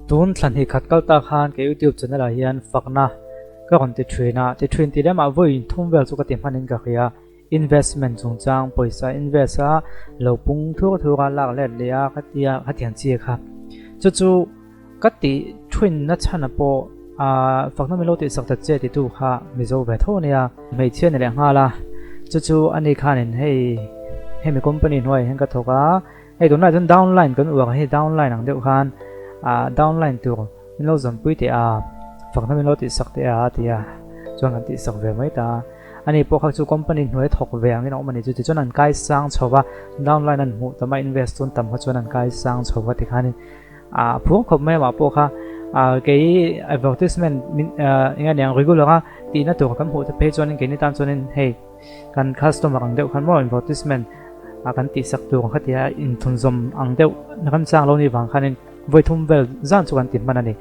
tun thlan hi khat kalta khan ke YouTube channel a hian fakna ka kon ti train ti lema voi thum vel chu ka ti manin ka khia investment chungchang poisa invest a lo pung thu ga lak let le a khatia khatian chi kha chu ka ti twin na chana po a fakna melo ti sakta che ti tu kha mizo ve tho nia mei chen le nga la chu ani khanin hei mi company noi hen ka thoka hei don la jon downline kan uak hei downline ang deuh khan downline tu melo zam pui te a fakna melo ti sakte a tia chuan kan ti sak ve mai ta ani po kha chu company noi thok ve angin omani chu chuan an kai sang chowa downline an mu tama invest ton tam kha chuan an kai sang chowa ti khanin phung khop mai ma po kha cái advertisement nghe nhàng regular á thì nó tụi các hộ tập page cho nên cái này tam cho nên hey kan customer ang deuh khan mo advertisement kan ti sak tu kha tia in thun zom ang deuh na kan sang lo ni wang khanin voi thum vel zan chu kan tin man ani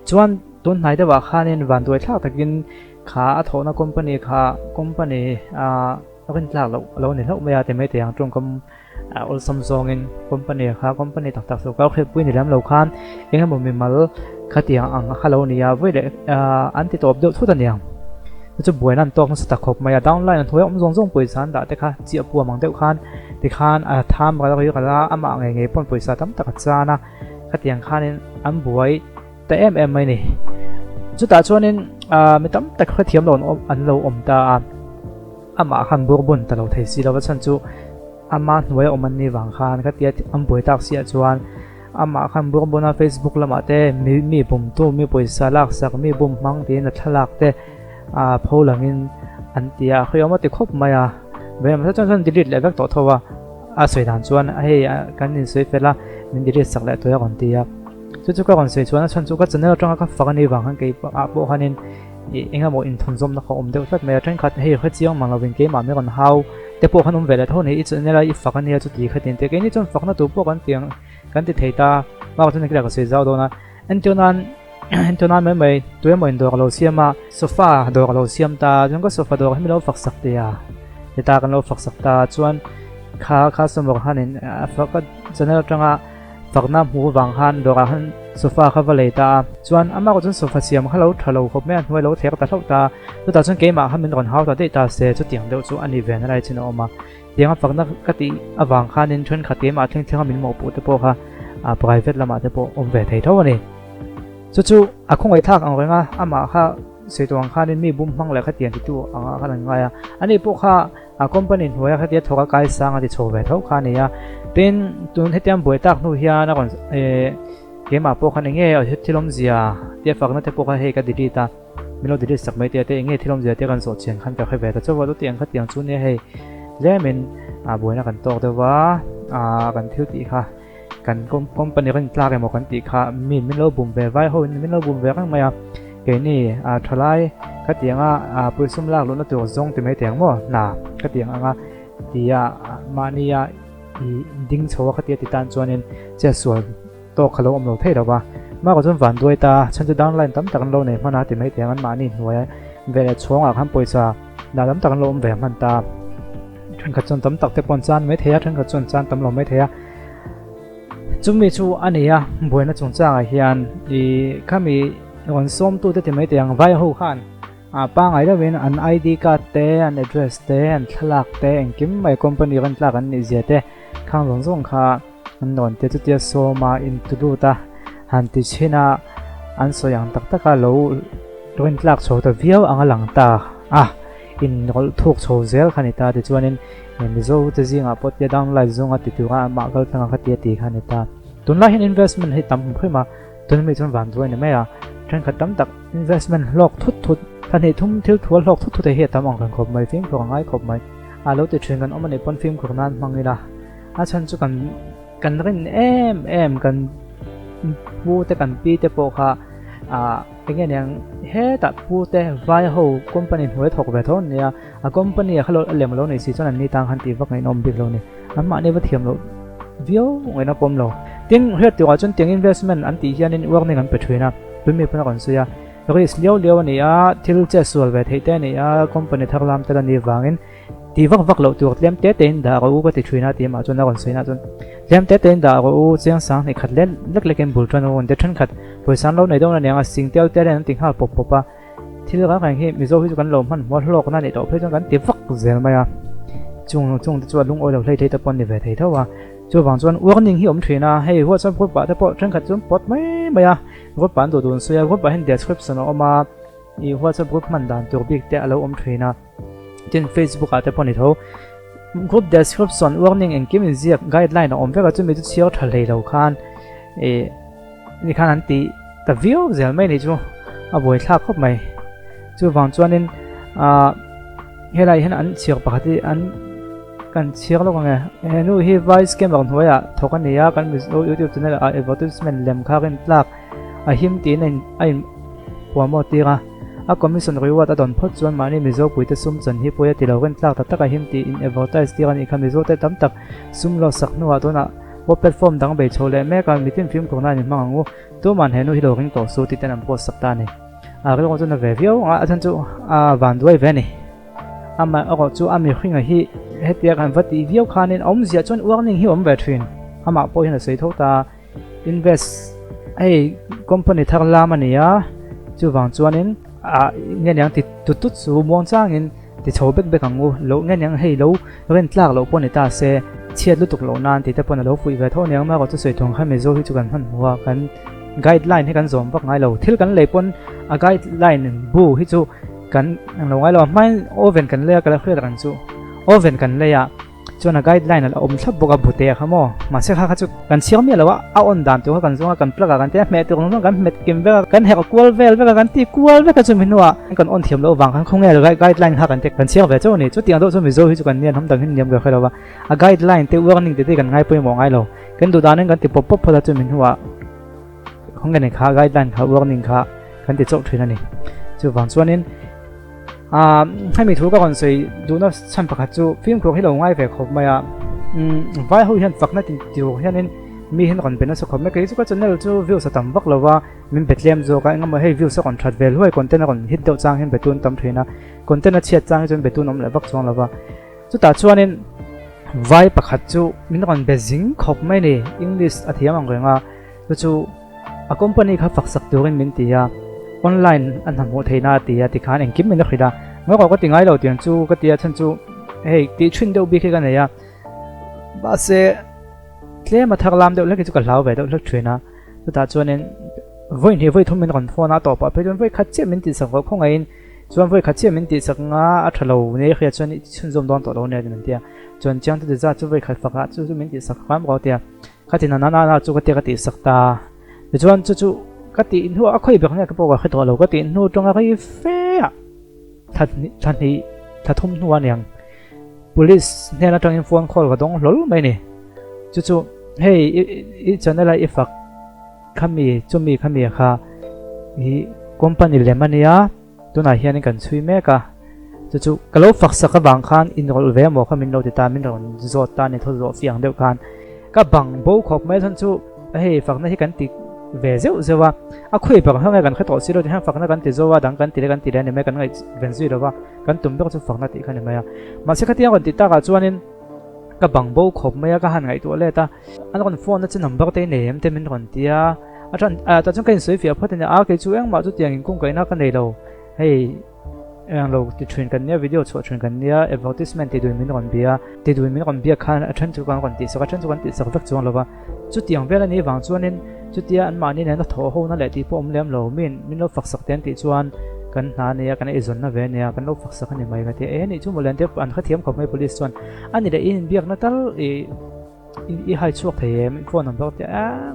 chuan tun nai da wa khanin van doi thak takin kha thona company kan tlak lo ni lo me te me te ang trong kom all Samsung in company tak so ka khep pui ni lam lo khan engha mo mi mal khatiang ang khalo nia voi le anti top deuh thu ta niang chu buainan tok sa takhop maya downline thoi om zong poisan da te kha chi apu mang deuh khan ti khan tham ga ri kala ama nge pon poisa tam tak chana khatiang khanin am buai te mai ni chu ta chuanin mi tam tak kha thiam lo an lo om ta ama khan burbun ta lo thei si lo chan chu ama hnuai oman ni wang khan khatia am buai tak sia chuan ama khan burbuna Facebook lama te mi bum tu mi poisa lak sak mi bum mang te na thalak te pholangin antia khayama te khop maya vem sa chan delete le vek to thowa soidan chuan hei kan nin soi fela min delete sak le toya kon tia chu ka kon sei chuan chan chu ka channel tanga ka fakani wang han ke po hanin enga mo in thonzom na kha om deuh fat me train khat hei khachiang mangawin ke ma me kon hau te po khanum vele thoni i channel i fakani chu ti khatin te ke ni chon fakna tu po kan tiang kan ti theita ma thon kila ka sei zau do na entonan mai tuya mo indo lo siama sofa do lo siam ta jong ko sofa do hemi lo fak sak te ya ta kan lo fak sak ta chuan kha somok hanin fakat channel tanga fakna mu wang han do han sofa kha vale ta chuan ama ko chun sofa siam khalo thalo khop me hnuai lo thek ta thok ta tu ta chun ke ma hamin ron hau ta te ta se chu tiang deuh chu ani ven rai chin oma tianga fakna kati awang khanin thun khate ma theng min mo pu te po kha private lama te po om ve thei tho ani chu akhong ai thak ang renga ama kha seitwang khanin mi bum mang le khatian ti tu anga khan ngaya ani po kha company hnuai kha tia thoka kai sanga ti chho ve tho kha ni ya tin tun hetiam boi tak nu hian a kon ke ma po khan nge thilom zia tia fakna te po kha he ka dilita milo dilit sak mai tia te nge thilom zia te kan so chen khan ka khe ve ta chawa tu tiang kha tiang chu ne he lemin boina kan tok dewa kan thil ti kha kan company kan tlak emo kan ti kha min lo bum ve vai ho min lo bum ve kang maya ke ni thalai khatianga puisum lak lo na tu zong ti mai tiang mo na khatianga nga tia mania i ding chowa khatia ti tan chuanin che sual to khalo om lo thei dawa ma ko chon van doi ta chan chu downline tam tak lo ne mana ti mai tiang an mani hnuai ve le chhonga kham poisa na tam tak lo om ve man ta than kha chon tam tak te pon chan mai theya than kha chon chan tam lo mai theya chumi chu ania boina chungchanga hian I khami on som tu te mai tiang vai ho khan pa ngai da wen an ID card te an address te an thlak te an kim mai company kan tlak an ni je te khang zong kha an non te chu tia so ma in tu du ta han ti china an so yang tak taka lo ren tlak chho ta viau anga lang ta in rol thuk chho zel khani ta ti chuanin mizo te zinga pot ya dang lai zonga ti tu ga ma gal tanga khatia ti khani ta tunla hin investment he tam khema tun mi chon van doi na me ya than khatam tak investment lok thut than he thum thil thual lok thut he tam ang kan khop mai film ko ngai khop mai lo te thrin kan omani pon film ko nan mangila chan chu kan rin em kan pu te kan pi te po khaenge nyang he ta pu te vai ho company hnuai thok ve thon nia company khalo lem lo nei si chon an ni tang han ti vak ngai nom bik lo ni amma ne va thiam lo vio ngai na pom lo tin het ti wa chon tiang investment an ti hian in work ni kan pe thina pumi puna kon suya risk leo ani a thil che sual ve thei te ni a company thaklam te ni wangin ti vak vak lo tu tlem te ten da ro ka ti thina ti ma chon na kon soina chon tlem te ten da ro chiang sang ni khat len lek lek en bul tron on de than khat poisan lo nei do na nya sing tel te ren ting ha pop popa thil ka kai hi mizo hi kan lo man mo lok na ni to phe chon kan ti vak zel ma ya chung chu lung oi lo hlei thei ta pon ni ve thei thawa chu wang chuan warning hi om thina hei ho chan pa ta po than khat chum pot mai ma ya ro pan do don so ya ro pa hen description oma i ho chan group man dan tur big te alo om thina trên Facebook ate poni tho group description warning and kim ziak guideline om veka chu mi chu chiar thalei lo khan ni khan an ti ta view zel mai ni chu a boi thla khop mai chu wang chuanin helai hen an chiar pakhati an kan chiar lo nge nu hi voice cam bang thoya thokan nia kan YouTube channel advertisement lem kha ken plak a him ti nen ai puamo tira a commission reward adon phot chuan mani mizo puite sum chan hi poya ti lo ken tlak ta taka him ti in advertise ti ani kha mizo te tam tak sum lo sak nu atona wo platform dang be chole me ka mitin film ko na ni mangu tu man henu hi lo ring to so ti tan am post sakta ni a ro chon na review a chan chu a van doi ve ni ama ro chu ami khinga hi hetia kan vati view khanin om zia chon warning hi om ve thin ama po hin sei thota invest ai company thar lam ania chu wang chuanin nghe nhàng thì tụt số mong sang in thì chầu bếc bếc hàng lỗ nghe nhàng hay lỗ rent lạc lỗ pon ta sẽ chia lút tục lỗ nan thì ta pon lỗ phụ về thôi nhàng mà có chút sợi thòng hay mấy dâu thì chú cần hẳn hoa cần guideline hay cần dòm vắt ngay lỗ thiếu cần lấy pon guideline bu hi chú cần lỗ ngay lỗ mai oven cần lấy cái là khơi cần chú oven cần lấy cho na guideline là thấp boka bute kha mo ma se kha chu kan siam mi lawa a on dan tu kan zonga kan plug kan te me tu no kan met kim ve kan he kwal vel ve kan ti kwal ve ka chu minwa kan on thiam lo wang kan khong nge guideline ha kan te kan siam ve chu ni chu tiang do chu mi zo hi chu kan nian ham dang hin niam ga khalawa a guideline te warning te kan ngai poi mo ngai lo kan du dan kan ti pop pop pha chu minwa khong nge kha guideline kha warning kha kan ti chok thina ni chu wang chuaninให้มีทุกข์ก่อนสิดูนะฉันประกาศจูฟิล์มครูให้เราง่ายแบบเขาไม่ไว้เขาเห็นฝักนั่นจริงๆเห็นมีเห็นก่อนเป็นนักสกุลไม่เคยจูก็จะเนรจูวิวสตัมบักเราว่ามันเป็นเลี้ยมจูก็งั้นมาให้วิวสกุลทรัดเวลห้วยคอนเทนต์ก่อนฮิตเดาจ้างเห็นเป็นตัวตั้มเทนะคอนเทนต์เชียดจ้างจนเป็นตัวน้ำเลยบักจวงเราว่าจูตาชวนนี่ไว้ประกาศจูมันก่อนเป็นสิ่งขบไม่เนี่ยอังกฤษอธิยามังเริงอ่ะจูอาคอมพานีเขาฝักสักตัวเองมินตีอ่ะออนไลน์อันทำโมเทน่าตีอ่ะที่ขานเองกิมไม่ได้คิดอ่ะเมื่อก่อนก็ติงไอ้เราเตียนจูก็เตียฉันจูเฮ้ยตีชุนเดียวบีกันเนี่ยบาเซ่เคลียมาทักลามเดียวเล็กจูกับเราไปเดียวเล็กช่วยนะสุดท้ายชวนนี่วันนี้วันทุ่มมันก่อนฟ้อนต่อไปเพื่อนวันขัดเชี่ยมินติสักคงไงชวนวันขัดเชี่ยมินติสักงาอัฐเราเนี่ยคือชวนชุนจมดอนต่อเราเนี่ยมันเตียชวนจังที่จะจูวันขัดฝักจูมินติสักความก็เตียขัดที่นั่นจูก็เตียก็ติสักตาชวนจูก็ติหัวค่อยแบบนี้ก็บอกว่าขัดตัวเราก็ติหัวตรงอะไรเฟ้ท่านนี้ถ้าทุ่มหัวเนี่ย police เนี่ยนะจังอินฟอนคอลก็ต้องหลุดไปนี่จู่ๆเฮ้ยอีจันอะไรอีฝักขมีจุมีขมีค่ะอีคอมพานีเลมันเนี่ยตัวไหนเฮียนี่กันช่วยแม่กะจู่ๆก็เราฝักสักบางคันอินโรลเวมบอกว่ามินโนติตามินโรนจอดตานี่ทดสอบเสียงเดียวกันก็บังโบขอบไม่ทันจู่เฮ้ยฝักนั่นที่กันติเวเซลเซว่าคุยแบบเขาไงกันแค่ต่อสิเราที่ห้างฝักนั่นกันติโซว่าดังกันติเรกันติเรนี่ไม่กันไงเวนซุยเราว่ากันตุ่มก็จะฝักนั่นติกันนี่ไม่อะมาเสียกันที่กันติตากับจวนนี่ก็บังโบขบไม่ก็หันไงตัวเล่ตาอันนั้นฟอนนั่นจะนำบักเตยเนี่ยมันจะเป็นคนที่อาจารย์แต่จนกันสวยเฟียเพราะแต่เนี่ยก็จู่เองมาจู่เตียงกุ้งกันนักกันเลยเราให้เราติดเทรนกันเนี่ยวิดีโอชดเทรนกันเนี่ย advertisement ติดด้วยมินก่อนเบียติดด้วยมินก่อนเบียคันอาจารย์จู่กันก่อนติดสักอาจารย์จู่กันติดสักฟักจวนเราว่าจู่เตียงเวลานี้วางจวนนี่จุดที่อันมานี่เนี่ยเราท้อหัวนั่นแหละที่พวกผมเลี้ยงเรามินเราฝักสักเต็นที่ชวนกันหาเนี่ยกันไอ้ส่วนนั่นเว้ยเนี่ยกันเราฝักสักนี่ไม่กันที่นี่ชั่วโมงเลี้ยงเทียบอันเขาเทียมเขาไม่ police ส่วนอันนี้ได้อินเบียกนั่นตั้งอีให้ช่วงเทียมฟอนนั่นบอกที่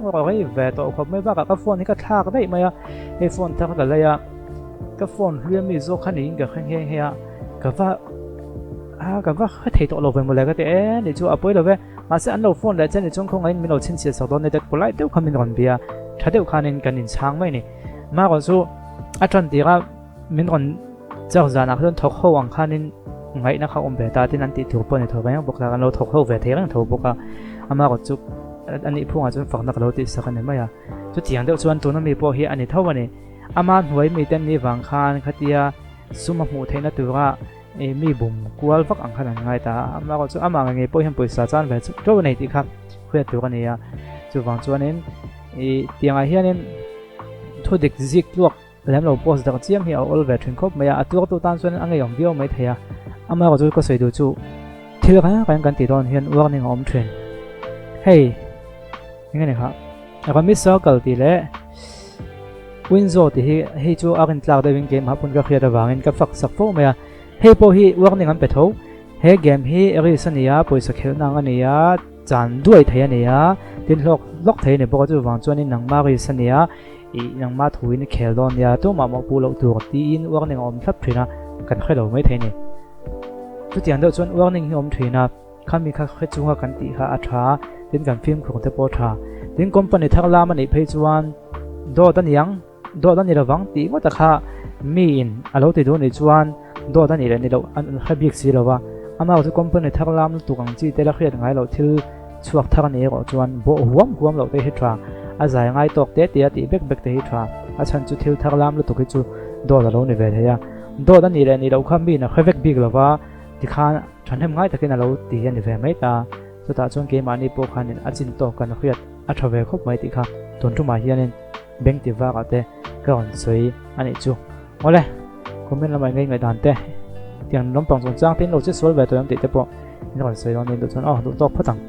ว่าไอ้เวทตัวเขาไม่บ้ากับฟอนนี่ก็ทากได้ไหมอ่ะไอ้ฟอนทากกันเลยอ่ะกับฟอนเรื่องมีโซ่ขันนี้กับขันเฮียกับว่าเขาเทตัวเราไปหมดเลยก็ที่นี่ชั่วเอาไปเลยเว้ยมาเสียอันเราฟอนแล้วเจ้าในช่วงของไอ้มีเราชิ้นเสียสักตอนในเด็กปลายเดี๋ยวเขามีก่อนเบียถ้าเดี๋ยวเขาเนี่ยกันนินช้างไม่นี่มาก่อนสู้อาจารย์ที่ก็มีก่อนเจ้าจานักเรื่องทอกเข้าวังเขาเนี่ยไงนะครับอมเบต้าที่นั่นติดถูกปนในถูกไปยังบอกกันเราทอกเข้าเวทีกันถูกบอกกันมาก่อนสู้อันนี้พวกอาจจะฝังนักเราติดสักกันไหมอ่ะจุดที่อย่างเดียวส่วนตัวนั้นมีพวกเฮียอันนี้เท่าวันนี้อามาหวยมีเต็มนี้วังคานคดีซุ่มหูเทนตัว mi bum kual vak ang khan ngai ta ama ko chu ama nge po hem poisa chan ve chu to nei ti kha khwe tu ka nia chu wang chuanin tianga hianin thodik zik luak lem lo post dak chiang hi ol ve thin khop maya atuak tu tan chuan angai yom bio mai theya ama ko chu ko soi du chu thil kan ti don hian warning om thren hey nge ne kha ako mi circle ti le winzo ti hi chu akin tlak da wing game hapun ka khia da wangin ka fak sak fo maya hey po hi warning am pe tho he game hi eri sania poisa khelna ania chan duai thaya nia tin lok thei ne bo chu wang chuan in nangma ri sania nangma thuin khel don ya to ma mo pu lo tur ti in warning om thap thina kan khelo mai thei ni chu tian do chuan warning hi om thina khami kha khe chunga kan ti kha atha tin kan film khong te po tha tin company thak lam ani phei chuan do dan ni rawang ti ngo ta kha mi in alo ti do ni chuan do dan ni le ni lo an khabik si lawa ama chu company thak lam tu kang chi te la khriat ngai lo thil chuak thak ni ro chuan bo huam lo te hi tha a zai ngai tok te ti ati bek te hi tha a chan chu thil thak lam lu tu ki chu do la lo ni ve theya do dan ni le ni lo kham bi na khavek big lawa ti khan thanem ngai takin alo ti hian ni ve mai ta chu ta chuan ke mani po khan in achin to kan khriat a thave khop mai ti kha ton tu ma hianin bank ti va ka te ka on soi ani chu ole comment la mai ngai dan te tiang nom pang chang tin lo che sol ve to am ti te po ni kon soi don ni do chon du tok phatang